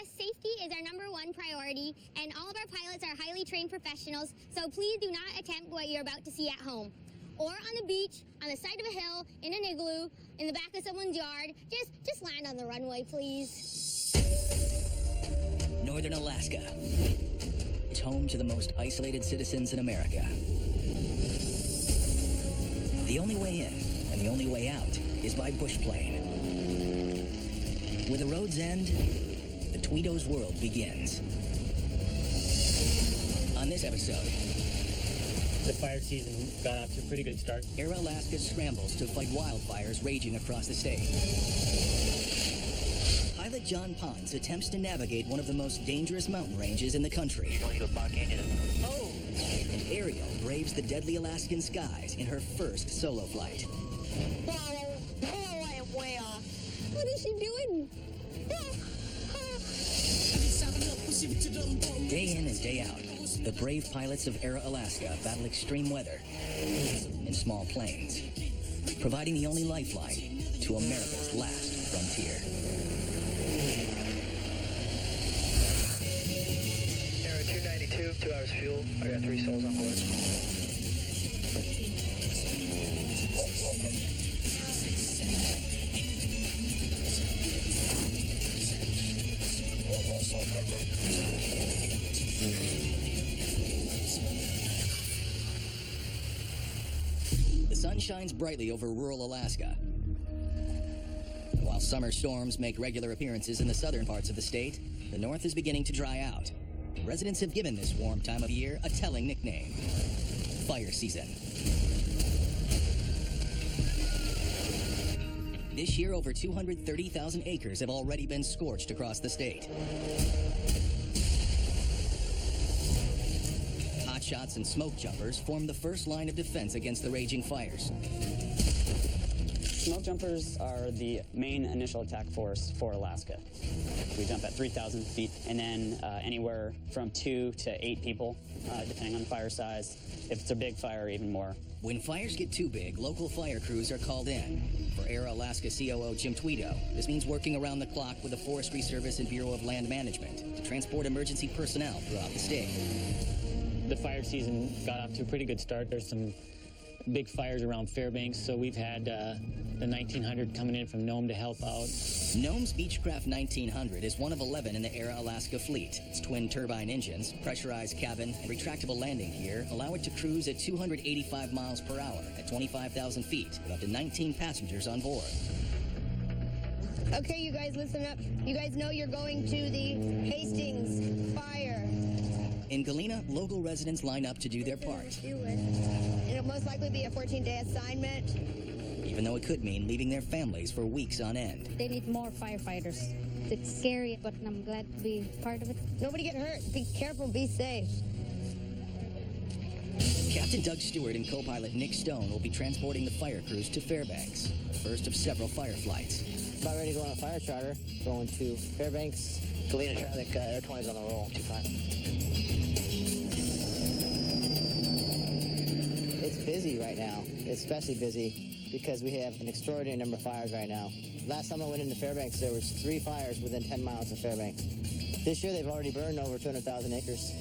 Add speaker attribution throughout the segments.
Speaker 1: safety is our #1 priority, and all of our pilots are highly trained professionals, so please do not attempt what you're about to see at home. Or on the beach, on the side of a hill, in an igloo, in the back of someone's yard. Just land on the runway, please.
Speaker 2: Northern Alaska. It's home to the most isolated citizens in America. The only way in and the only way out is by bushplane. Where the roads end, the Tweedo's world begins. On this episode,
Speaker 3: the fire season got off to a pretty good start.
Speaker 2: Air Alaska scrambles to fight wildfires raging across the state. Pilot John Pons attempts to navigate one of the most dangerous mountain ranges in the country. Oh! And Ariel braves the deadly Alaskan skies in her first solo flight.
Speaker 1: I am way off. What is she doing?
Speaker 2: Day in and day out, the brave pilots of Air Alaska battle extreme weather in small planes, providing the only lifeline to America's last frontier.
Speaker 4: Air 292, 2 hours fuel. I got 3 souls on board.
Speaker 2: The sun shines brightly over rural Alaska. While summer storms make regular appearances in the southern parts of the state, the north is beginning to dry out. Residents have given this warm time of year a telling nickname: fire season. This year, over 230,000 acres have already been scorched across the state. Hotshots and smoke jumpers form the first line of defense against the raging fires.
Speaker 5: Smoke jumpers are the main initial attack force for Alaska. We jump at 3,000 feet, and then anywhere from 2 to 8 people, depending on the fire size. If it's a big fire, even more.
Speaker 2: When fires get too big, local fire crews are called in. For Air Alaska COO Jim Tweedo, this means working around the clock with the Forestry Service and Bureau of Land Management to transport emergency personnel throughout the state.
Speaker 3: The fire season got off to a pretty good start. There's some big fires around Fairbanks, so we've had the 1900 coming in from Nome to help out.
Speaker 2: Nome's Beechcraft 1900 is one of 11 in the Air Alaska fleet. Its twin turbine engines, pressurized cabin, and retractable landing gear allow it to cruise at 285 miles per hour at 25,000 feet with up to 19 passengers on board.
Speaker 1: Okay, you guys, listen up. You guys know you're going to the Hastings fire.
Speaker 2: In Galena, local residents line up to do their part,
Speaker 1: It'll most likely be a 14-day assignment.
Speaker 2: even though it could mean leaving their families for weeks on end.
Speaker 6: They need more firefighters. It's scary, but I'm glad to be part of it.
Speaker 1: Nobody get hurt. Be careful. Be safe.
Speaker 2: Captain Doug Stewart and co-pilot Nick Stone will be transporting the fire crews to Fairbanks, the first of several fire flights.
Speaker 4: About ready to go on a fire charter. Going to Fairbanks. Galena traffic, Air 20's on the roll. 25. It's busy right now. It's especially busy because we have an extraordinary number of fires right now. Last time I went into Fairbanks, there was 3 fires within 10 miles of Fairbanks. This year, they've already burned over 200,000 acres.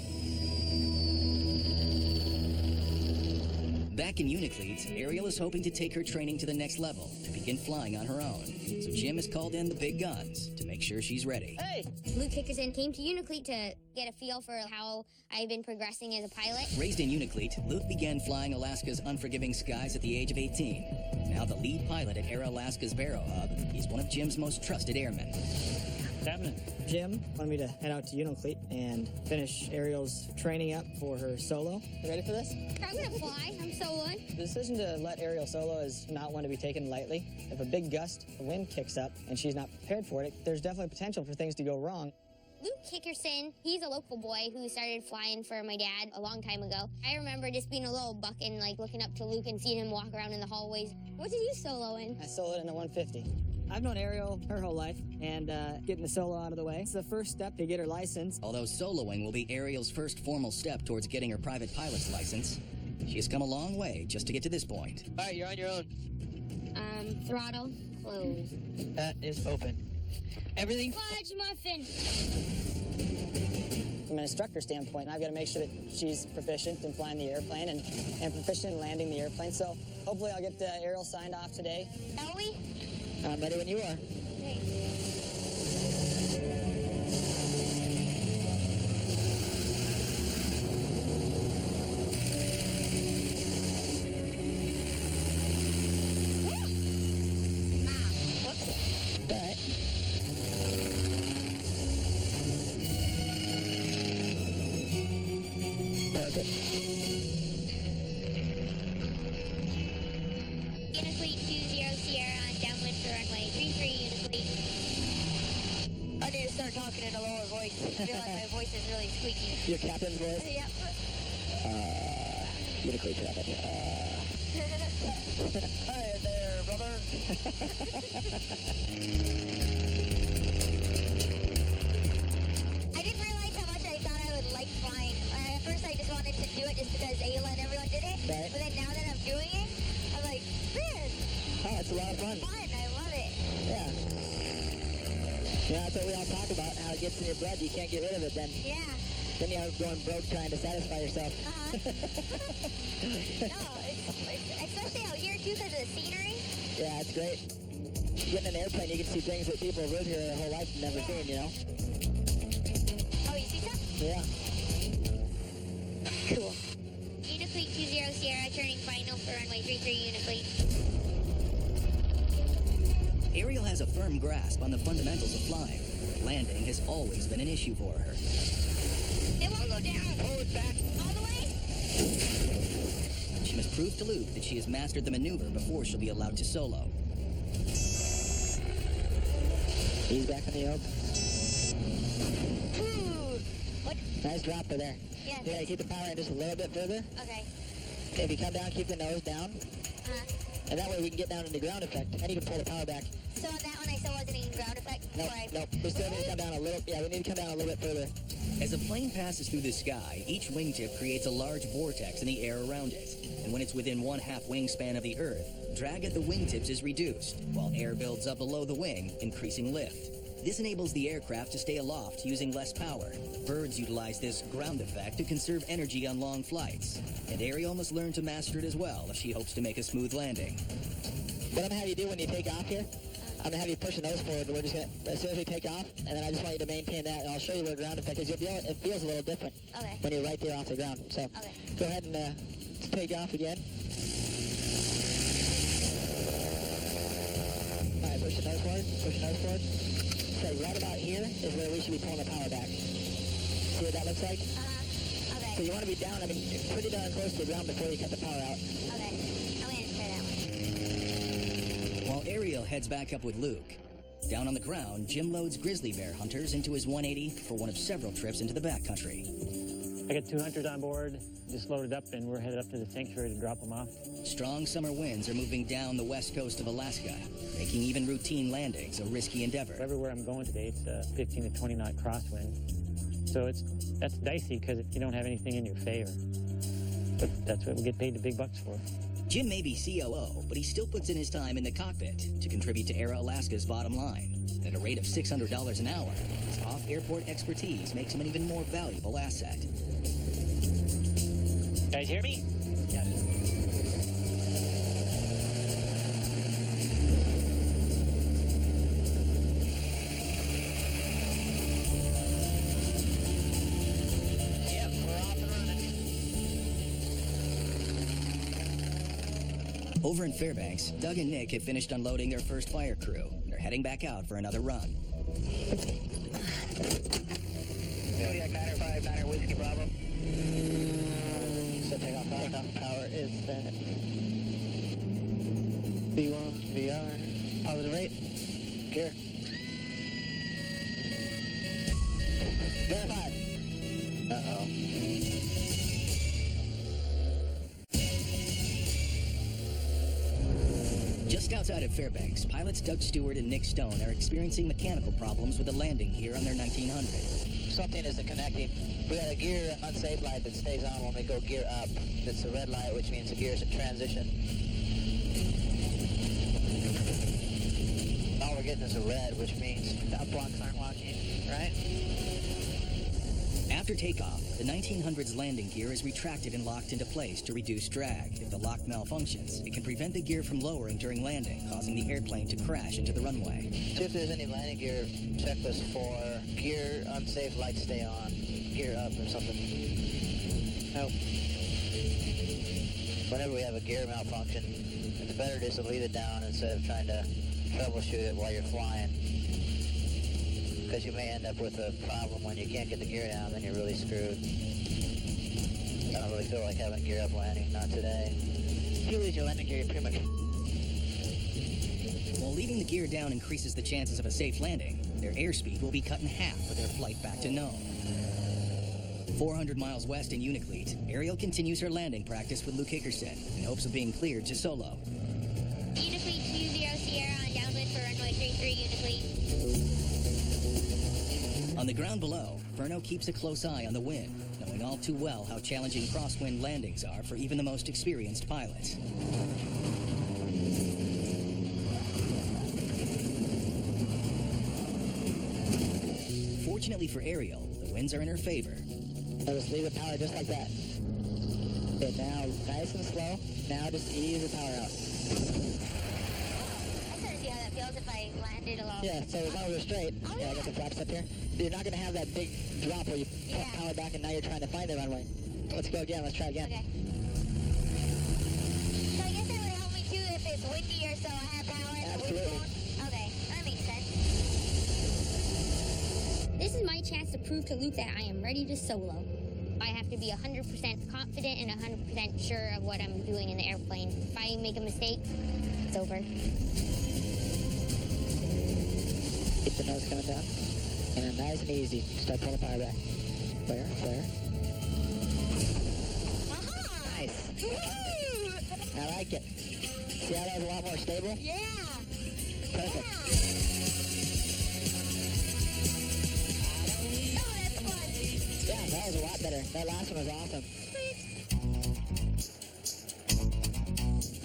Speaker 2: Back in Unicleat, Ariel is hoping to take her training to the next level to begin flying on her own. So Jim has called in the big guns to make sure she's ready.
Speaker 4: Hey!
Speaker 1: Luke Hickerson came to Unicleat to get a feel for how I've been progressing as a pilot.
Speaker 2: Raised in Unicleat, Luke began flying Alaska's unforgiving skies at the age of 18. Now the lead pilot at Air Alaska's Barrow Hub, he's one of Jim's most trusted airmen.
Speaker 3: What's happening?
Speaker 7: Jim wanted me to head out to Unicleat and finish Ariel's training up for her solo. You ready for this?
Speaker 1: I'm gonna fly. I'm soloing.
Speaker 7: The decision to let Ariel solo is not one to be taken lightly. If a big gust of wind kicks up and she's not prepared for it, there's definitely potential for things to go wrong.
Speaker 1: Luke Hickerson, he's a local boy who started flying for my dad a long time ago. I remember just being a little buck and like looking up to Luke and seeing him walk around in the hallways. What did you solo in?
Speaker 7: I soloed in a 150. I've known Ariel her whole life, and getting the solo out of the way, it's the first step to get her license.
Speaker 2: Although soloing will be Ariel's first formal step towards getting her private pilot's license, she has come a long way just to get to this point.
Speaker 4: All right, you're on your own.
Speaker 1: Throttle closed.
Speaker 4: That is open.
Speaker 7: Everything?
Speaker 1: Fudge muffin.
Speaker 7: From an instructor standpoint, I've got to make sure that she's proficient in flying the airplane and proficient in landing the airplane. So hopefully I'll get Ariel signed off today.
Speaker 1: Are we?
Speaker 7: I'm ready when you are.
Speaker 1: Okay. Unifleet 20 Sierra on downwind for runway 33 Unifleet.
Speaker 8: I need to start talking in a lower voice. I feel like my voice is really squeaky.
Speaker 7: Your captain's voice?
Speaker 8: Yep.
Speaker 7: Uniquely traffic.
Speaker 4: Hi there, brother.
Speaker 8: I didn't realize how much I thought I would like flying. At first I just wanted to do it just because Ayla and everyone did it.
Speaker 7: Right.
Speaker 8: But then now that I'm doing it, I'm like, man,
Speaker 7: Oh, it's a lot of fun.
Speaker 8: fun. I love it.
Speaker 7: Yeah. Yeah, that's what we all talk about, how it gets in your blood. You can't get rid of it then.
Speaker 8: Yeah.
Speaker 7: Then you have going broke trying to satisfy yourself.
Speaker 8: No, it's especially out here too because of the scenery.
Speaker 7: Yeah, it's great. Getting in an airplane, you can see things that people who live here their whole life have never seen, you know?
Speaker 8: Oh, you see that?
Speaker 7: Yeah.
Speaker 8: Cool.
Speaker 1: Unifleet 20 Sierra turning final for runway 33 Unifleet.
Speaker 2: Ariel has a firm grasp on the fundamentals of flying. Landing has always been an issue for her.
Speaker 1: It won't go down.
Speaker 2: Forward, back.
Speaker 1: All the way.
Speaker 2: She must prove to Luke that she has mastered the maneuver before she'll be allowed to solo.
Speaker 7: He's back in the yoke.
Speaker 8: Ooh. What?
Speaker 7: Nice dropper there.
Speaker 8: Yeah.
Speaker 7: You gotta keep the power in just a little bit further.
Speaker 8: Okay.
Speaker 7: If you come down, keep the nose down. And that way we can get down into ground effect. And you can pull the power back.
Speaker 8: So on that one I still wasn't in ground effect.
Speaker 7: Nope, nope. We still need to come down a little. Yeah, we need to come down a little bit further.
Speaker 2: As a plane passes through the sky, each wingtip creates a large vortex in the air around it. And when it's within 1/2 wingspan of the Earth, drag at the wingtips is reduced, while air builds up below the wing, increasing lift. This enables the aircraft to stay aloft using less power. Birds utilize this ground effect to conserve energy on long flights. And Ariel must learn to master it as well if she hopes to make a smooth landing.
Speaker 7: What I'm gonna have you do when you take off here, I'm gonna have you push the nose forward. We're just gonna, as soon as we take off, and then I just want you to maintain that, and I'll show you where ground effect is. You'll be able, it feels a little different
Speaker 8: Okay.
Speaker 7: when you're right there off the ground. So
Speaker 8: Okay.
Speaker 7: go ahead and take off again. All right, push the nose forward. Push the nose forward. So right about here is where we should be pulling the power back. See what that looks like? So
Speaker 8: Okay.
Speaker 7: you want to be down, pretty darn close to the ground before you cut the power out.
Speaker 8: Okay. I'm gonna try that one.
Speaker 2: While Ariel heads back up with Luke, down on the ground, Jim loads grizzly bear hunters into his 180 for one of several trips into the backcountry.
Speaker 3: I got 2 hunters on board, just loaded up, and we're headed up to the sanctuary to drop them off.
Speaker 2: Strong summer winds are moving down the west coast of Alaska, making even routine landings a risky endeavor.
Speaker 3: Everywhere I'm going today, it's a 15 to 20 knot crosswind. So that's dicey because you don't have anything in your favor. But that's what we get paid the big bucks for.
Speaker 2: Jim may be COO, but he still puts in his time in the cockpit to contribute to Air Alaska's bottom line. At a rate of $600 an hour, his off-airport expertise makes him an even more valuable asset.
Speaker 3: Guys hear me?
Speaker 7: Yes.
Speaker 4: Yep, we're off and running.
Speaker 2: Over in Fairbanks, Doug and Nick have finished unloading their first fire crew and are heading back out for another run.
Speaker 4: Zodiac 905, Whiskey Bravo.
Speaker 7: So take off power is set. B1, VR, positive rate. Gear. Verify. Uh-oh.
Speaker 2: Just outside of Fairbanks, pilots Doug Stewart and Nick Stone are experiencing mechanical problems with the landing gear on their 1900.
Speaker 4: Something isn't connecting. We got a gear unsafe light that stays on when we go gear up. It's a red light, which means the gear is in transition. All we're
Speaker 7: getting is a red, which means the blocks aren't locking, right?
Speaker 2: After takeoff, the 1900's landing gear is retracted and locked into place to reduce drag. If the lock malfunctions, it can prevent the gear from lowering during landing, causing the airplane to crash into the runway.
Speaker 7: See if there's any landing gear checklist for gear unsafe, lights stay on, gear up or something. Nope. Whenever we have a gear malfunction, it's better just to leave it down instead of trying to troubleshoot it while you're flying. Because you may end up with a problem when you can't get the gear down, then you're really screwed. I don't really feel like having gear up landing, not today. If you lose your landing gear, you're pretty much...
Speaker 2: While leaving the gear down increases the chances of a safe landing, their airspeed will be cut in half for their flight back to Nome. 400 miles west in Unifleet, Ariel continues her landing practice with Luke Hickerson in hopes of being cleared to solo.
Speaker 1: Unifleet 20 Sierra on downwind for runway 33 Unifleet.
Speaker 2: On the ground below, Furno keeps a close eye on the wind, knowing all too well how challenging crosswind landings are for even the most experienced pilots. Fortunately for Ariel, the winds are in her favor.
Speaker 7: So just leave the power just like that. Okay, now nice and slow. Now just ease the power out.
Speaker 8: I sort of see how that feels if I landed along.
Speaker 7: Yeah, so as long as we're straight, yeah, I got the flaps up here. You're not going to have that big drop where you put power back and now you're trying to find the runway. Let's go again. Let's try again.
Speaker 8: Okay. So I guess that would help me too if it's windy or so I have power.
Speaker 7: Absolutely.
Speaker 8: Okay, that makes sense.
Speaker 1: This is my chance to prove to Luke that I am ready to solo. I have to be 100% confident and 100% sure of what I'm doing in the airplane. If I make a mistake, it's over.
Speaker 7: Keep the nose coming down. And then nice and easy. Start pulling the power back. Flare, flare. Nice. I like it. See how that was a lot more stable?
Speaker 8: Yeah.
Speaker 7: Perfect.
Speaker 8: Oh, that's fun.
Speaker 7: Yeah, that was a lot better. That last one was awesome.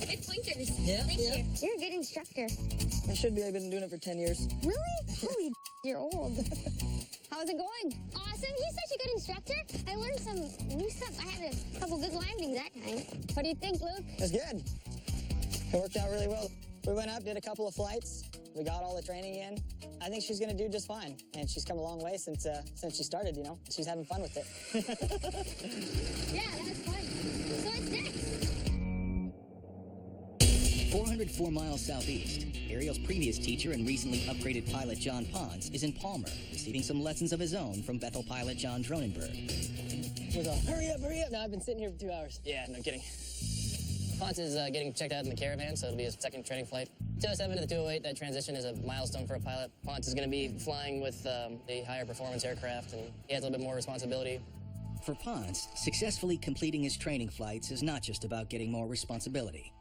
Speaker 1: Good pointers.
Speaker 9: Yeah,
Speaker 1: Thank
Speaker 9: yeah.
Speaker 1: you. You're a good instructor.
Speaker 9: I should be. I've been doing it for 10 years.
Speaker 1: Really? Holy you're old. How's it going? Awesome. He's such a good instructor. I learned some new stuff. I had a couple good landings that time. What do you think, Luke?
Speaker 9: It was good. It worked out really well. We went up, did a couple of flights. We got all the training in. I think she's going to do just fine. And she's come a long way since she started, you know. She's having fun with it.
Speaker 1: Yeah, that was fun. So what's next?
Speaker 2: 404 miles southeast, Ariel's previous teacher and recently upgraded pilot John Ponce is in Palmer, receiving some lessons of his own from Bethel pilot John Dronenberg.
Speaker 9: We're going, hurry up, hurry up. No, I've been sitting here for 2 hours.
Speaker 10: Yeah, no kidding. Ponce is getting checked out in the Caravan, so it'll be his second training flight. 207 to the 208, that transition is a milestone for a pilot. Ponce is going to be flying with a higher performance aircraft, and he has a little bit more responsibility.
Speaker 2: For Ponce, successfully completing his training flights is not just about getting more responsibility.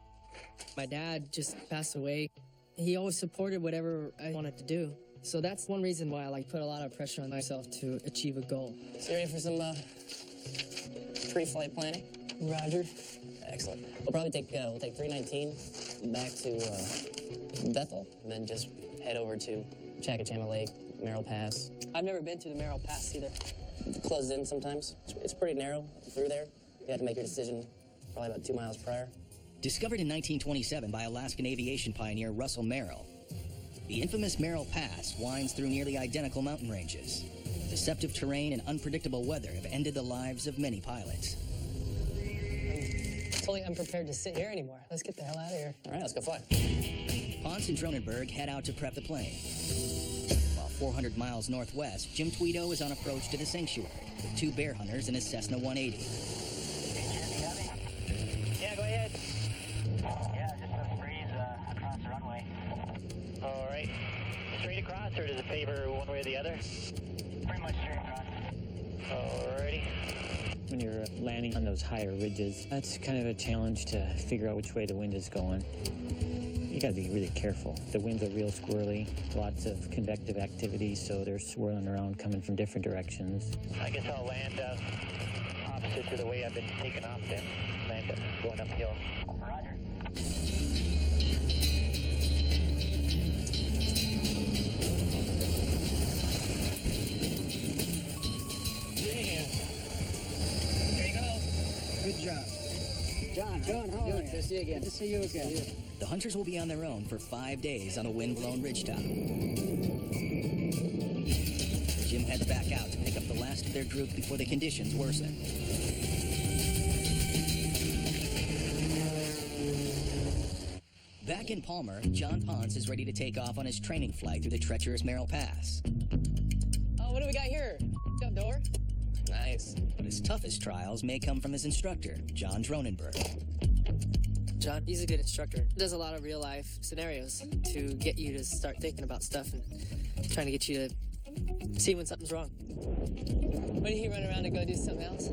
Speaker 11: My dad just passed away. He always supported whatever I wanted to do. So that's one reason why I put a lot of pressure on myself to achieve a goal.
Speaker 10: So you ready for some pre-flight planning?
Speaker 9: Roger.
Speaker 10: Excellent. We'll probably take 319 back to Bethel, and then just head over to Chakachama Lake, Merrill Pass.
Speaker 9: I've never been to the Merrill Pass either.
Speaker 10: It closes in sometimes. It's pretty narrow through there. You have to make your decision probably about 2 miles prior.
Speaker 2: Discovered in 1927 by Alaskan aviation pioneer Russell Merrill, the infamous Merrill Pass winds through nearly identical mountain ranges. Deceptive terrain and unpredictable weather have ended the lives of many pilots.
Speaker 9: Totally unprepared to sit here anymore. Let's get the hell out of here.
Speaker 10: All right, let's go fly.
Speaker 2: Ponce and Dronenberg head out to prep the plane. While 400 miles northwest, Jim Tweedo is on approach to the sanctuary with 2 bear hunters in his Cessna 180.
Speaker 7: Yeah, go ahead. Yeah, just a breeze across the runway. All right. Straight across, or does it favor one way or the other? Pretty much straight across. Alrighty.
Speaker 3: When you're landing on those higher ridges, that's kind of a challenge to figure out which way the wind is going. You gotta be really careful. The winds are real squirrely, lots of convective activity, so they're swirling around coming from different directions.
Speaker 7: I guess I'll land opposite to the way I've been taking off then. Land up, going uphill. Roger.
Speaker 12: John, how are you? Good to see you again. Good to see you again.
Speaker 2: The hunters will be on their own for 5 days on a wind-blown ridgetop. Jim heads back out to pick up the last of their group before the conditions worsen. Back in Palmer, John Ponce is ready to take off on his training flight through the treacherous Merrill Pass.
Speaker 11: Oh, what do we got here? Got a door? Nice.
Speaker 2: But his toughest trials may come from his instructor, John Dronenberg.
Speaker 11: John, he's a good instructor. Does a lot of real-life scenarios to get you to start thinking about stuff and trying to get you to see when something's wrong. When did he run around and go do something else?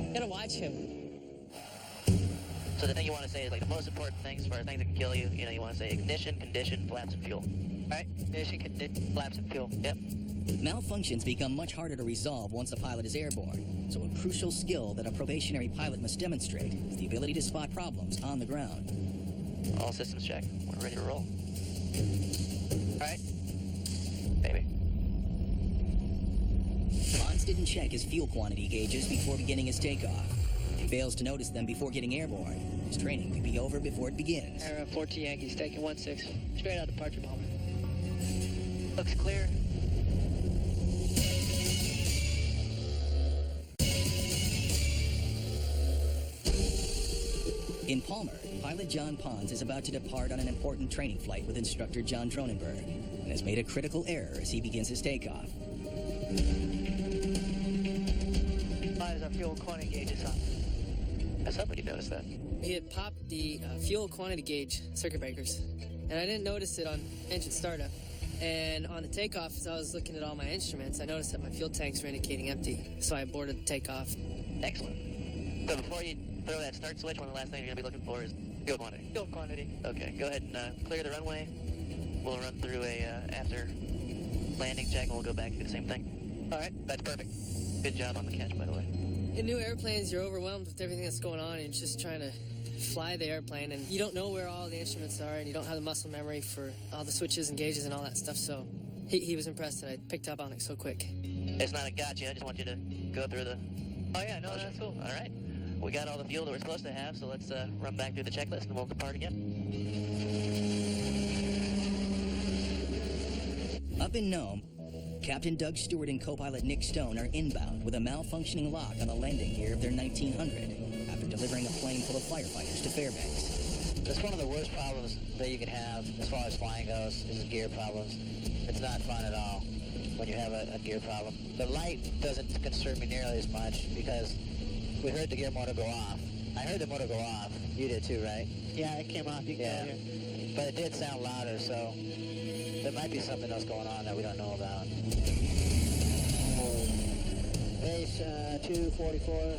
Speaker 11: You gotta watch him.
Speaker 7: So the thing you want to say is like the most important things for things that can kill you. You know, you want to say ignition, condition, flaps, and fuel. Right? Ignition, condition, flaps, and fuel. Yep.
Speaker 2: Malfunctions become much harder to resolve once a pilot is airborne, so a crucial skill that a probationary pilot must demonstrate is the ability to spot problems on the ground.
Speaker 7: All systems check. We're ready to roll. All right. Maybe.
Speaker 2: Ponce didn't check his fuel quantity gauges before beginning his takeoff. If he fails to notice them before getting airborne, his training could be over before it begins.
Speaker 11: Air 14 Yankees, taking 1-6. Straight out departure moment.
Speaker 7: Looks clear.
Speaker 2: In Palmer, pilot John Ponce is about to depart on an important training flight with instructor John Dronenberg and has made a critical error as he begins his takeoff.
Speaker 7: Why is our fuel quantity gauges on? I thought we could notice that.
Speaker 11: He had popped the fuel quantity gauge circuit breakers, and I didn't notice it on engine startup. And on the takeoff, as I was looking at all my instruments, I noticed that my fuel tanks were indicating empty, so I aborted the takeoff.
Speaker 7: Excellent. So before you throw that start switch, one of the last things you're going to be looking for is fuel quantity. Fuel quantity. Okay, go ahead and clear the runway. We'll run through a after landing check, and we'll go back and do the same thing. All right, that's perfect. Good job on the catch, by the way.
Speaker 11: In new airplanes, you're overwhelmed with everything that's going on, and you're just trying to fly the airplane, and you don't know where all the instruments are, and you don't have the muscle memory for all the switches and gauges and all that stuff, so he was impressed that I picked up on it so quick.
Speaker 7: It's not a gotcha, I just want you to go through the... Oh yeah, no, that's cool. All right. We got all the fuel that we're supposed to have, so let's run back through the checklist and we'll depart again.
Speaker 2: Up in Nome, Captain Doug Stewart and co-pilot Nick Stone are inbound with a malfunctioning lock on the landing gear of their 1900 after delivering a plane full of firefighters to Fairbanks.
Speaker 7: That's one of the worst problems that you can have as far as flying goes, is gear problems. It's not fun at all when you have a gear problem. The light doesn't concern me nearly as much because we heard the gear motor go off. I heard the motor go off. You did too, right? Yeah, it came off. You can go here. But it did sound louder, so there might be something else going on that we don't know about. Base 244.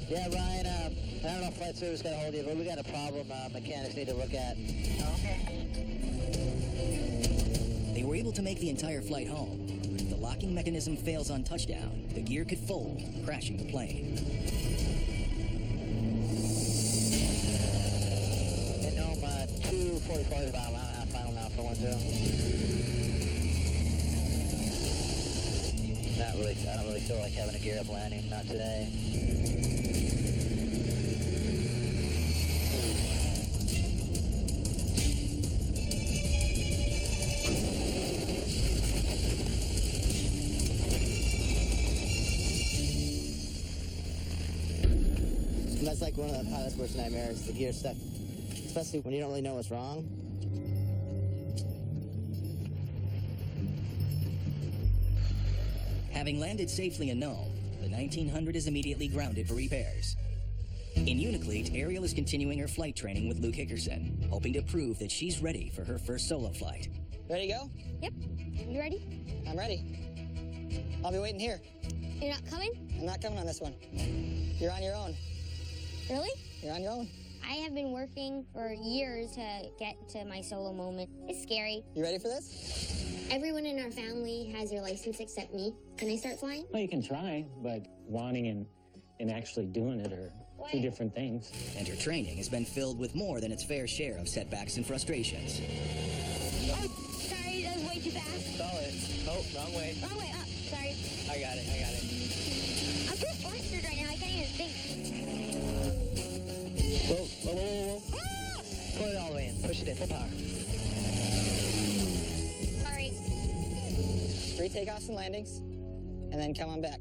Speaker 7: Yeah, Ryan, I don't know if flight service got a hold of you, but we got a problem mechanics need to look at. Okay.
Speaker 2: They were able to make the entire flight home. But if the locking mechanism fails on touchdown, the gear could fold, crashing the plane.
Speaker 7: And Nome 244 is about final now for 1-0. Not really. I don't really feel like having a gear up landing. Not today.
Speaker 4: That's like one of the pilot's worst nightmares, the gear stuck, especially when you don't really know what's wrong.
Speaker 2: Having landed safely in Nome, the 1900 is immediately grounded for repairs. In Unicleat, Ariel is continuing her flight training with Luke Hickerson, hoping to prove that she's ready for her first solo flight.
Speaker 9: Ready to go?
Speaker 1: Yep. You ready?
Speaker 9: I'm ready. I'll be waiting here.
Speaker 1: You're not coming?
Speaker 9: I'm not coming on this one. You're on your own.
Speaker 1: Really?
Speaker 9: You're on your own.
Speaker 1: I have been working for years to get to my solo moment. It's scary.
Speaker 9: You ready for this?
Speaker 1: Everyone in our family has their license except me. Can I start flying?
Speaker 3: Well, you can try, but wanting and actually doing it are two different things.
Speaker 2: And her training has been filled with more than its fair share of setbacks and frustrations.
Speaker 1: Oh, sorry, that was way too fast.
Speaker 11: Solid. Oh, wrong way.
Speaker 1: Wrong way, up. Sorry.
Speaker 11: I got it.
Speaker 1: I'm too flustered right now. I can't even Thanks.
Speaker 12: Whoa. Pull it all the way in. Push it in. Full power.
Speaker 1: Sorry.
Speaker 9: 3 takeoffs and landings, and then come on back.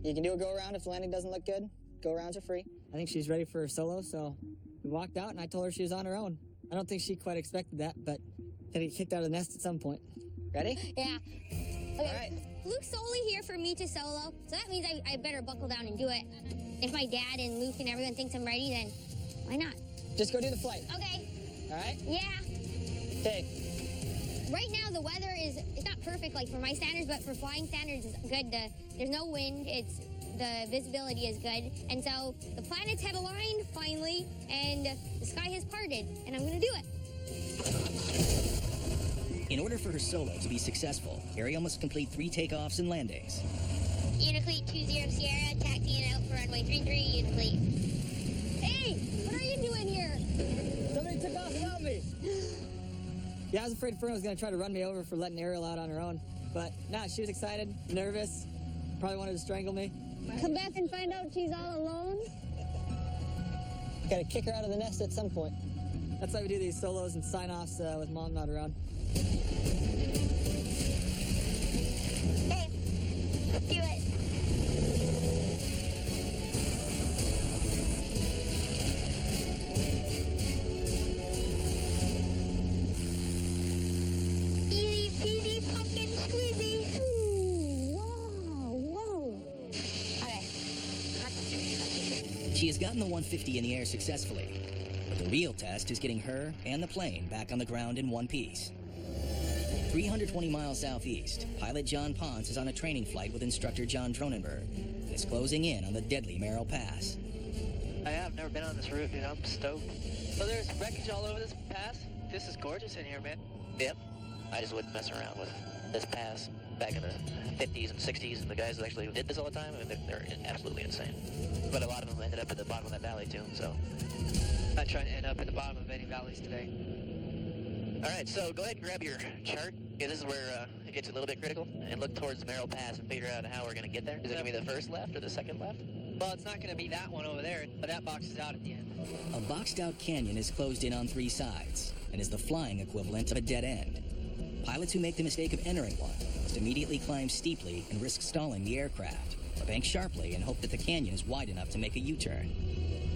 Speaker 9: You can do a go-around if the landing doesn't look good. Go-arounds are free. I think she's ready for her solo, so we walked out, and I told her she was on her own. I don't think she quite expected that, but had to get kicked out of the nest at some point. Ready?
Speaker 1: Yeah. Okay.
Speaker 9: All right.
Speaker 1: Luke's only here for me to solo, so that means I better buckle down and do it. If my dad and Luke and everyone thinks I'm ready, then why not?
Speaker 9: Just go do the flight.
Speaker 1: Okay.
Speaker 9: All right?
Speaker 1: Yeah.
Speaker 9: Okay.
Speaker 1: Right now, the weather it's not perfect, like for my standards, but for flying standards, it's good. There's no wind. The visibility is good. And so the planets have aligned finally, and the sky has parted, and I'm going to do it.
Speaker 2: In order for her solo to be successful, Ariel must complete 3 takeoffs and landings.
Speaker 8: Unifleet 20 Sierra, taxiing out for runway 33, Unifleet.
Speaker 1: Hey, what are you doing here?
Speaker 9: Somebody took off without me. Yeah, I was afraid Fern was going to try to run me over for letting Ariel out on her own. But, nah, she was excited, nervous, probably wanted to strangle me.
Speaker 6: Come back and find out she's all alone.
Speaker 9: Gotta kick her out of the nest at some point. That's why we do these solos and sign-offs with Mom not around.
Speaker 8: Hey, do it. Easy peasy pumpkin squeezy.
Speaker 6: Ooh, whoa.
Speaker 8: Okay.
Speaker 2: She has gotten the 150 in the air successfully, but the real test is getting her and the plane back on the ground in one piece. 320 miles southeast, pilot John Ponce is on a training flight with instructor John Dronenberg and is closing in on the deadly Merrill Pass.
Speaker 12: I've never been on this route, dude. I'm stoked. So there's wreckage all over this pass. This is gorgeous in here, man.
Speaker 7: Yep. I just wouldn't mess around with this pass back in the 50s and 60s, and the guys that actually did this all the time, I mean, they're absolutely insane. But a lot of them ended up at the bottom of that valley, too, so.
Speaker 12: Not trying to end up at the bottom of any valleys today.
Speaker 7: All right, so go ahead and grab your chart. Okay, this is where it gets a little bit critical, and look towards the Merrill Pass and figure out how we're going to get there. Is it going to be the first left or the second left?
Speaker 12: Well, it's not going to be that one over there, but that box is out at the end.
Speaker 2: A boxed-out canyon is closed in on 3 sides and is the flying equivalent of a dead end. Pilots who make the mistake of entering one must immediately climb steeply and risk stalling the aircraft, or bank sharply and hope that the canyon is wide enough to make a U-turn.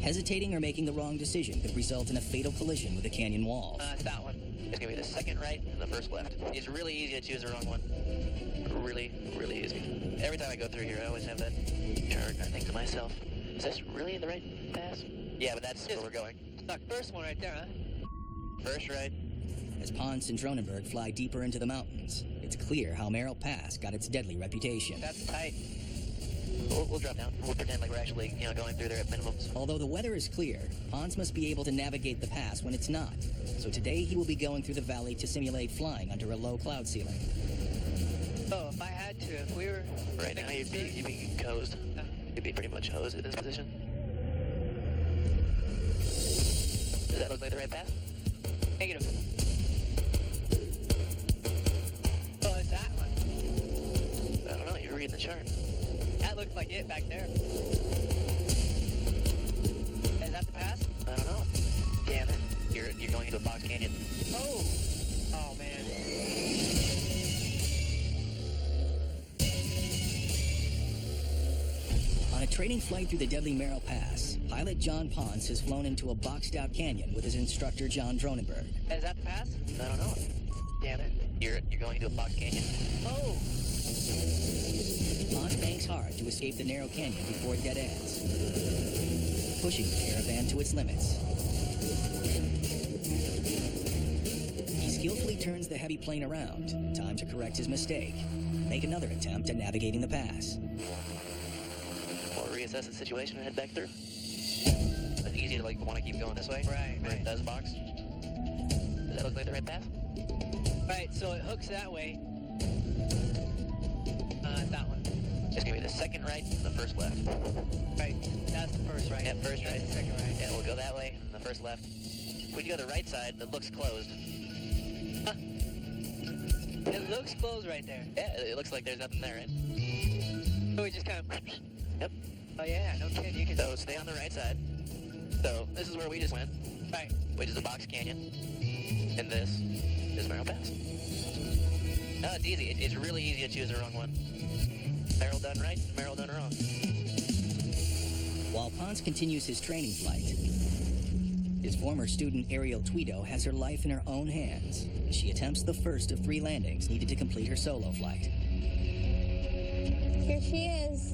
Speaker 2: Hesitating or making the wrong decision could result in a fatal collision with the canyon wall.
Speaker 7: It's that one. It's going to be the second right and the first left. It's really easy to choose the wrong one. Really, really easy. Every time I go through here, I always have that chart, and I think to myself, is this really the right pass? Yeah, but that's where we're going.
Speaker 12: The first one right there, huh?
Speaker 7: First right.
Speaker 2: As Ponce and Dronenberg fly deeper into the mountains, it's clear how Merrill Pass got its deadly reputation.
Speaker 12: That's tight.
Speaker 7: We'll drop down. We'll pretend like we're actually, going through there at minimums.
Speaker 2: Although the weather is clear, Ponce must be able to navigate the pass when it's not. So today he will be going through the valley to simulate flying under a low cloud ceiling.
Speaker 12: Oh, if I had to, if we were...
Speaker 7: Right now, you'd be hosed. You'd be pretty much hosed at this position. Does that look like the right path?
Speaker 12: Negative. Oh, it's that one.
Speaker 7: I don't know. You're reading the chart.
Speaker 12: That looks like it back there. Is that the pass?
Speaker 7: I don't know. Damn it. You're going into a box canyon.
Speaker 12: Oh. Oh, man.
Speaker 2: On a training flight through the deadly Merrill Pass, pilot John Ponce has flown into a boxed-out canyon with his instructor John Dronenberg.
Speaker 12: Is that the pass?
Speaker 7: I don't know. Damn it. You're going into a box canyon.
Speaker 12: Oh.
Speaker 2: Ponce banks hard to escape the narrow canyon before it dead ends, pushing the caravan to its limits. He skillfully turns the heavy plane around, in time to correct his mistake, make another attempt at navigating the pass.
Speaker 7: We'll reassess the situation and head back through. It's easy to want to keep going this way.
Speaker 12: Right.
Speaker 7: It does box. Does that look like the right path?
Speaker 12: Right, so it hooks that way. That one.
Speaker 7: It's going to be the second right and the first left.
Speaker 12: Right, that's the first right.
Speaker 7: Yeah, first right.
Speaker 12: That's the second right.
Speaker 7: Yeah, we'll go that way and the first left. When you go to the right side, it looks closed.
Speaker 12: Huh. It looks closed right there.
Speaker 7: Yeah, it looks like there's nothing there, right?
Speaker 12: So we just kind of...
Speaker 7: Yep.
Speaker 12: Oh yeah, no kidding. You can so stay on the right side. So this is where we just went, right? Which is a box canyon, and this is Merrill Pass. No, it's easy. It's really easy to choose the wrong one. Merrill done right, Merrill done wrong.
Speaker 2: While Ponce continues his training flight, his former student Ariel Tweedo has her life in her own hands as she attempts the first of 3 landings needed to complete her solo flight.
Speaker 1: Here she is.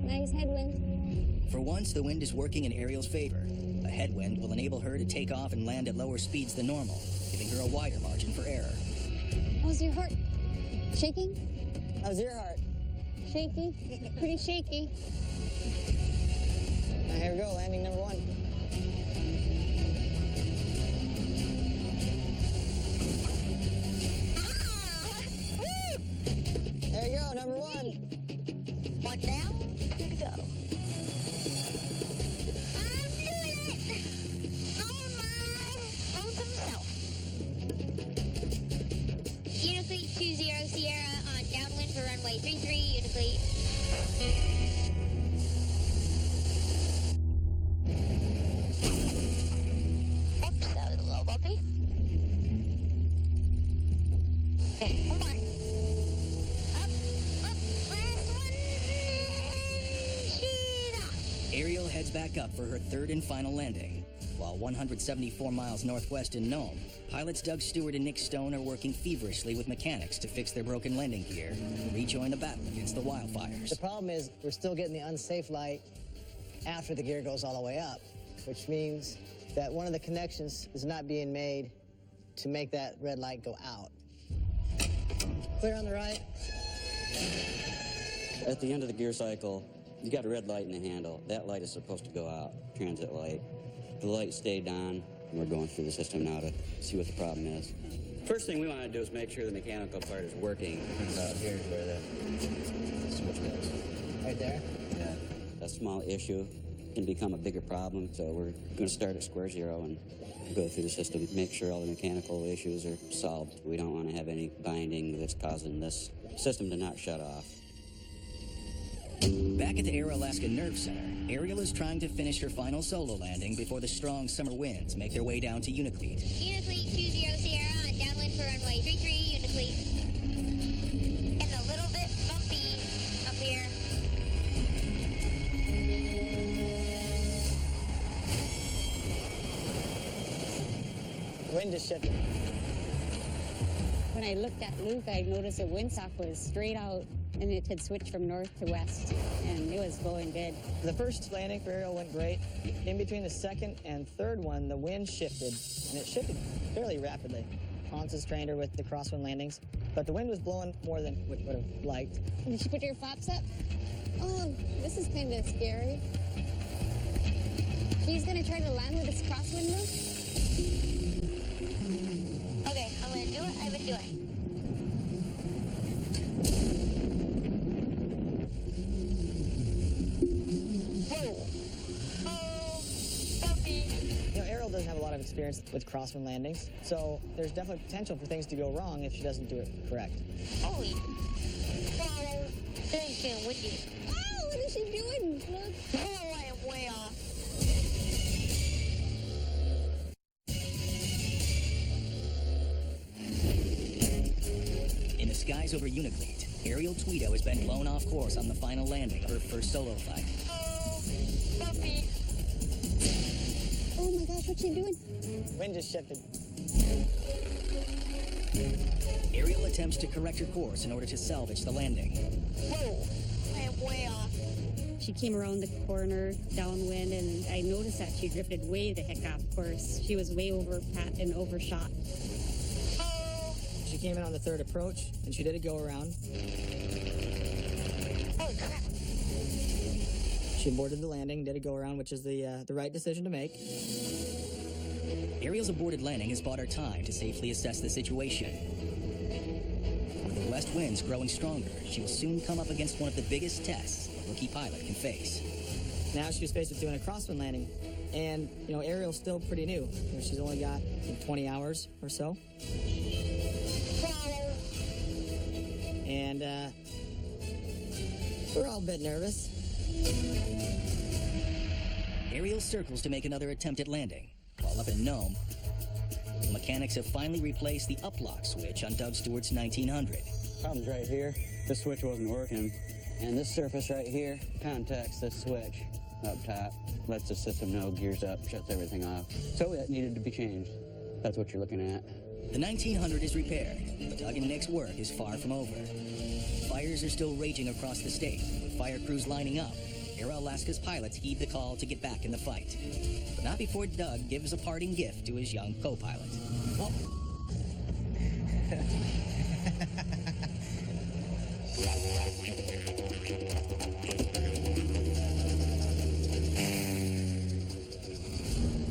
Speaker 1: Nice headwind.
Speaker 2: For once, the wind is working in Ariel's favor. A headwind will enable her to take off and land at lower speeds than normal, giving her a wider margin for error.
Speaker 6: How's your heart? Shaking?
Speaker 9: How's your heart?
Speaker 6: Shaky? Pretty shaky.
Speaker 9: Now here we go, landing number 1. There you go, number 1.
Speaker 8: One down, 2 to go. I'm doing it! On my lonesome self.
Speaker 1: Unifleet 20 Sierra on downwind for runway 33, Unifleet.
Speaker 8: Oops, that was a little bumpy. Okay, hold on. Up, last one. Sheet off.
Speaker 2: Ariel heads back up for her 3rd and final landing. While 174 miles northwest in Nome, pilots Doug Stewart and Nick Stone are working feverishly with mechanics to fix their broken landing gear and rejoin the battle against the wildfires.
Speaker 4: The problem is we're still getting the unsafe light after the gear goes all the way up, which means that one of the connections is not being made to make that red light go out. Clear on the right.
Speaker 13: At the end of the gear cycle, you got a red light in the handle. That light is supposed to go out, transit light. The light stayed on, and we're going through the system now to see what the problem is. First thing we want to do is make sure the mechanical part is working. Here's where the switch goes.
Speaker 4: Right there?
Speaker 13: Yeah. A small issue can become a bigger problem, so we're going to start at square 0 and go through the system, make sure all the mechanical issues are solved. We don't want to have any binding that's causing this system to not shut off.
Speaker 2: Back at the Air Alaska Nerve Center, Ariel is trying to finish her final solo landing before the strong summer winds make their way down to Unifleet.
Speaker 1: Unifleet 20 Sierra on downwind for runway 33, Unifleet.
Speaker 8: And a little bit bumpy up here.
Speaker 9: Wind is shifting.
Speaker 6: When I looked at Luke, I noticed the windsock was straight out and it had switched from north to west, and it was blowing good.
Speaker 9: The first landing for Ariel went great. In between the second and third one, the wind shifted, and it shifted fairly rapidly. Ponce has trained her with the crosswind landings, but the wind was blowing more than we would have liked.
Speaker 6: Did you put your flaps up? Oh, this is kind of scary. She's gonna try to land with this crosswind, Luke?
Speaker 8: Okay, I'm gonna do it. I've been doing it.
Speaker 9: Doesn't have a lot of experience with crosswind landings, so there's definitely potential for things to go wrong if she doesn't do it correct.
Speaker 8: Holy. Wow, it's getting windy.
Speaker 6: Oh, what is she doing? Look.
Speaker 8: Oh, I am way off.
Speaker 2: In the skies over Unifleet, Ariel Tweedo has been blown off course on the final landing of her first solo flight.
Speaker 8: Oh, bumpy.
Speaker 6: Oh my gosh, what's she doing?
Speaker 9: Wind just shifted.
Speaker 2: Ariel attempts to correct her course in order to salvage the landing.
Speaker 8: Whoa, I am way off.
Speaker 6: She came around the corner downwind, and I noticed that she drifted way the heck off course. She was way over pat and overshot.
Speaker 8: Oh.
Speaker 9: She came in on the third approach, and she did a go around.
Speaker 8: Oh crap.
Speaker 9: She aborted the landing, did a go around, which is the right decision to make.
Speaker 2: Ariel's aborted landing has bought her time to safely assess the situation. With the west winds growing stronger, she will soon come up against one of the biggest tests a rookie pilot can face.
Speaker 9: Now she was faced with doing a crosswind landing, and Ariel's still pretty new. She's only got 20 hours or so. And we're all a bit nervous.
Speaker 2: Ariel circles to make another attempt at landing. While up in Nome, the mechanics have finally replaced the uplock switch on Doug Stewart's 1900.
Speaker 13: Problem's right here. This switch wasn't working. And this surface right here contacts this switch up top. Lets the system know, gears up, shuts everything off. So that needed to be changed. That's what you're looking at.
Speaker 2: The 1900 is repaired, but Doug and Nick's work is far from over. Fires are still raging across the state, with fire crews lining up. Air Alaska's pilots heed the call to get back in the fight. But not before Doug gives a parting gift to his young co-pilot. Oh.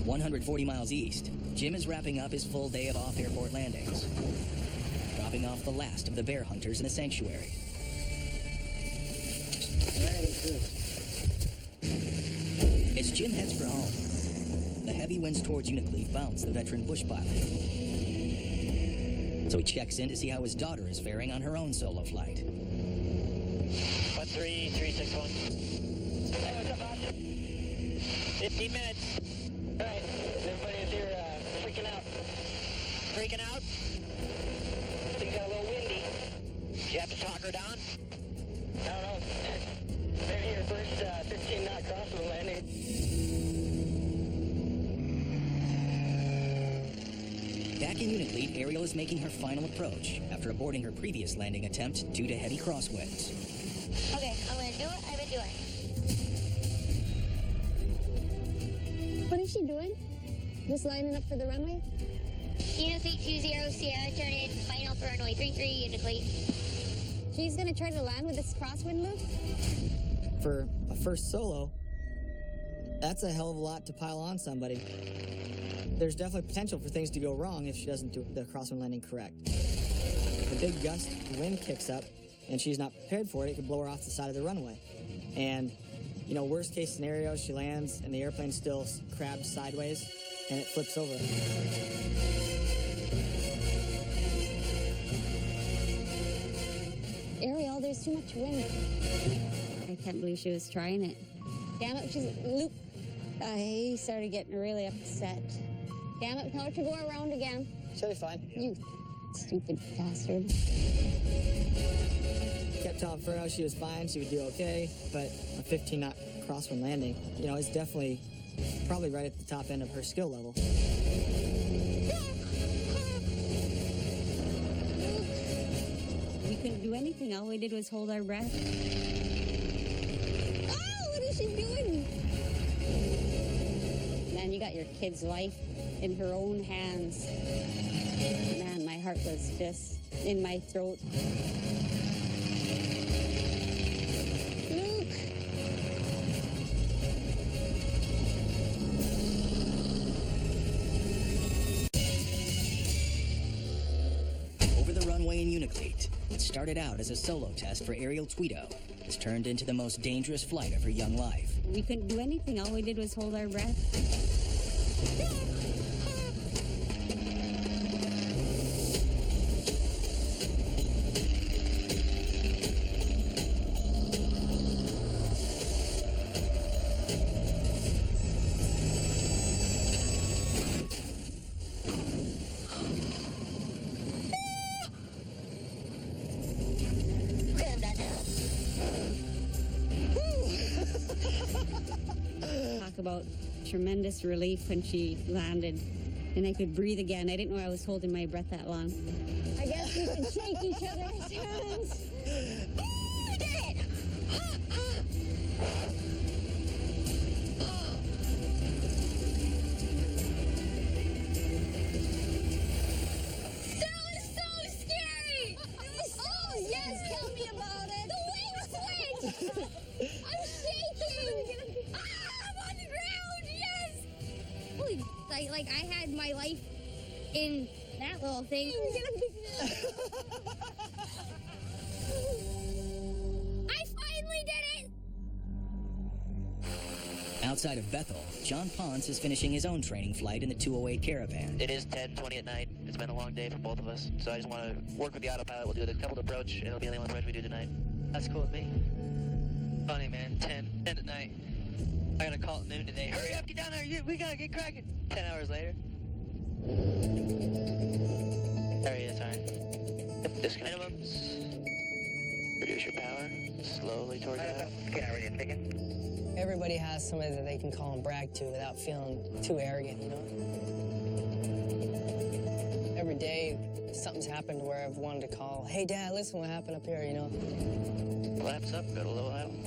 Speaker 2: 140 miles east, Jim is wrapping up his full day of off-airport landings, dropping off the last of the bear hunters in a sanctuary. As Jim heads for home, the heavy winds towards Unaclete bounce the veteran bush pilot. So he checks in to see how his daughter is faring on her own solo flight.
Speaker 12: 13361. Hey, what's up, boss? 15 minutes. All right, everybody is here freaking out. Freaking out? Things got a little windy. Did you have to talk her down? I don't know. Maybe your first 15-knot crosswind landing.
Speaker 2: Back in Unaclete, Ariel is making her final approach after aborting her previous landing attempt due to heavy crosswinds.
Speaker 8: Okay, I'm gonna do what I've been doing.
Speaker 1: What is she doing? Just lining up for the runway?
Speaker 8: Unaclete 20 Sierra, turn in, final for runway 33 Unaclete.
Speaker 1: She's gonna try to land with this crosswind loop?
Speaker 9: For a first solo, that's a hell of a lot to pile on somebody. There's definitely potential for things to go wrong if she doesn't do the crosswind landing correct. If a big gust of wind kicks up and she's not prepared for it, it could blow her off the side of the runway. And, you know, worst case scenario, she lands and the airplane still crabs sideways and it flips over.
Speaker 1: Ariel, there's too much wind.
Speaker 6: I can't believe she was trying it.
Speaker 1: Damn it, she's loop.
Speaker 6: I started getting really upset.
Speaker 1: Damn it, tell her to go around again.
Speaker 9: She'll be fine.
Speaker 1: You stupid bastard.
Speaker 9: Kept telling Furno she was fine, she would do okay, but a 15-knot crosswind landing, you know, is definitely probably right at the top end of her skill level.
Speaker 6: We couldn't do anything. All we did was hold our breath.
Speaker 1: Oh, what is she doing?
Speaker 6: Man, you got your kid's life in her own hands. Man, my heart was just in my throat.
Speaker 1: Luke!
Speaker 2: Over the runway in Unaclete, what started out as a solo test for Ariel Tweedo has turned into the most dangerous flight of her young life.
Speaker 6: We couldn't do anything. All we did was hold our breath.
Speaker 8: Okay, I'm done.
Speaker 6: Talk about tremendous relief when she landed and I could breathe again. I didn't know I was holding my breath that long.
Speaker 1: I guess we could shake each other's hands.
Speaker 8: I did it!
Speaker 1: That was so scary! It was so yes, tell me about it. The wing switch! I'm shaking! I'm on the ground! Yes! Holy, I had my life in that little thing. I finally did it!
Speaker 2: Outside of Bethel, John Ponce is finishing his own training flight in the 208 Caravan.
Speaker 12: It is 10:20 at night. It's been a long day for both of us, so I just want to work with the autopilot. We'll do the coupled approach, and it'll be the only approach we do tonight. That's cool with me. Funny, man. 10 at night. I got a call at noon today. Hurry up, get down there. We gotta get cracking. 10 hours later. There he is, alright. Disconnect. Reduce your power slowly towards that. Get already thinking.
Speaker 11: Everybody has somebody that they can call and brag to without feeling too arrogant, you know? Every day, something's happened where I've wanted to call, hey, Dad, listen what happened up here, you know?
Speaker 12: Flaps up, go to low island.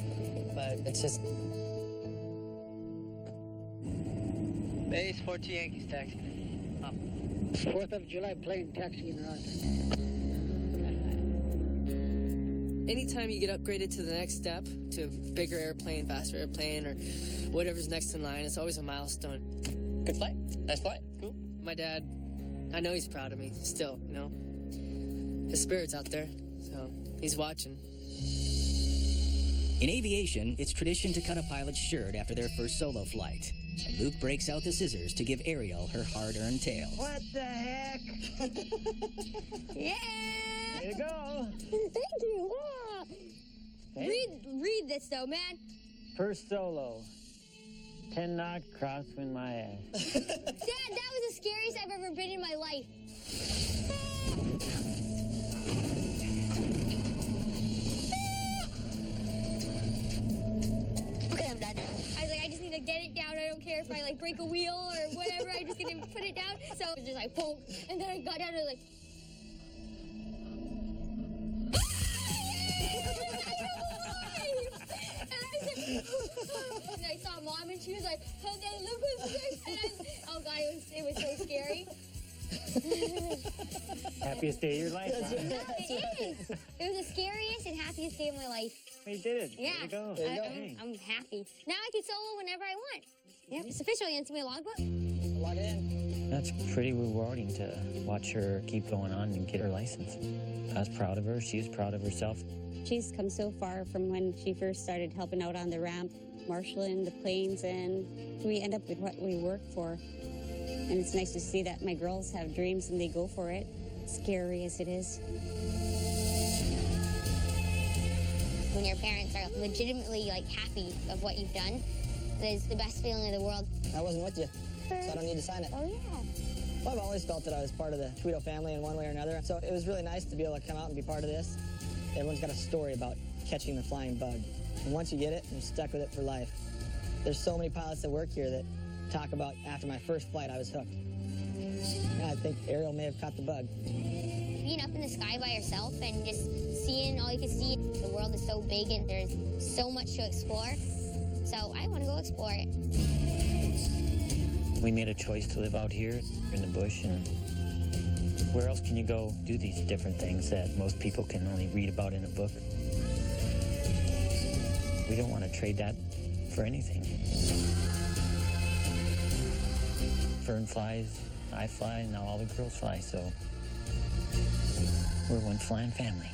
Speaker 11: But it's just...
Speaker 12: Base 42 Yankees taxi. Up.
Speaker 14: 4th of July plane taxiing around.
Speaker 11: Anytime you get upgraded to the next step, to a bigger airplane, faster airplane, or whatever's next in line, it's always a milestone.
Speaker 10: Good flight. Nice flight.
Speaker 11: Cool. My dad, I know he's proud of me still, you know? His spirit's out there, so he's watching.
Speaker 2: In aviation, it's tradition to cut a pilot's shirt after their first solo flight. And Luke breaks out the scissors to give Ariel her hard-earned tails.
Speaker 9: What the heck?
Speaker 1: Yeah!
Speaker 9: Way to go.
Speaker 1: Thank you. Yeah.
Speaker 9: Hey.
Speaker 1: Read this though, man.
Speaker 3: First solo. 10 knock, crosswind my ass.
Speaker 1: Dad, that was the scariest I've ever been in my life.
Speaker 8: Okay, I'm done.
Speaker 1: I was like, I just need to get it down. I don't care if I like break a wheel or whatever. I'm just gonna put it down. So it was just like poke, and then I got down and like. And I saw Mom, and she was like, "Oh, Daddy, look what's this!" And oh God, it was so scary.
Speaker 3: Happiest day of your life. Huh?
Speaker 1: No, it is. It was the scariest and happiest day of my life.
Speaker 3: You did it.
Speaker 1: Yeah,
Speaker 3: Way to go.
Speaker 1: I'm happy. Now I can solo whenever I want. Yep, it's official. You want to see my logbook?
Speaker 9: Log it in.
Speaker 3: That's pretty rewarding to watch her keep going on and get her license. I was proud of her. She was proud of herself.
Speaker 6: She's come so far from when she first started helping out on the ramp, marshaling the planes, and we end up with what we work for. And it's nice to see that my girls have dreams and they go for it, scary as it is.
Speaker 1: When your parents are legitimately like happy of what you've done, it's the best feeling in the world.
Speaker 9: I wasn't with you, so I don't need to sign it.
Speaker 1: Oh yeah.
Speaker 9: Well, I've always felt that I was part of the Tweedo family in one way or another, so it was really nice to be able to come out and be part of this. Everyone's got a story about catching the flying bug. And once you get it, you're stuck with it for life. There's so many pilots that work here that talk about after my first flight, I was hooked. And I think Ariel may have caught the bug.
Speaker 1: Being up in the sky by yourself and just seeing all you can see, the world is so big and there's so much to explore. So I want to go explore it.
Speaker 3: We made a choice to live out here in the bush, and where else can you go do these different things that most people can only read about in a book? We don't want to trade that for anything. Fern flies, I fly, now all the girls fly, so we're one flying family.